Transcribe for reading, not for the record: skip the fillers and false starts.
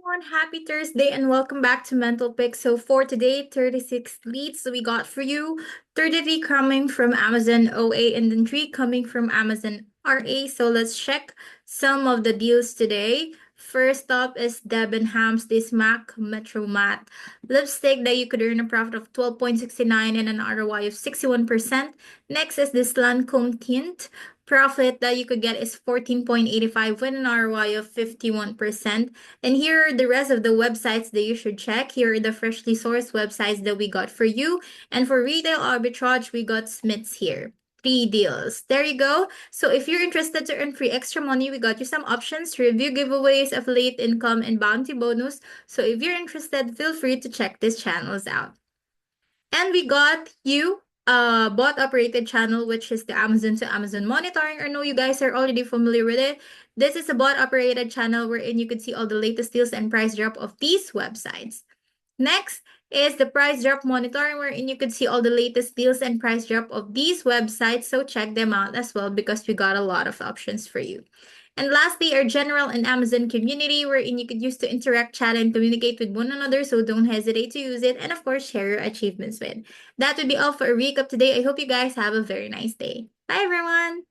Everyone, happy Thursday and welcome back to Mental Pick. So for today, 36 leads we got for you. 33 coming from Amazon OA and then 3 coming from Amazon RA. So let's check some of the deals today. First up is Debenhams, this MAC Metro Matte lipstick that you could earn a profit of 12.69 and an ROI of 61%. Next is this Lancome tint. Profit that you could get is 14.85 with an ROI of 51%. And here are the rest of the websites that you should check. Here are the freshly sourced websites that we got for you. And for retail arbitrage, we got Smiths here. 3 deals. There you go. So if you're interested to earn free extra money, we got you some options, review giveaways, affiliate income, and bounty bonus. So if you're interested, feel free to check these channels out. And we got you a bot operated channel, which is the Amazon to Amazon monitoring. I know you guys are already familiar with it. This is a bot operated channel wherein you could see all the latest deals and price drop of these websites. Next is the price drop monitoring, wherein you could see all the latest deals and price drop of these websites. So check them out as well because we got a lot of options for you. And lastly, our general and Amazon community, wherein you could use to interact, chat, and communicate with one another. So don't hesitate to use it. And of course, share your achievements with. That would be all for a recap today. I hope you guys have a very nice day. Bye, everyone.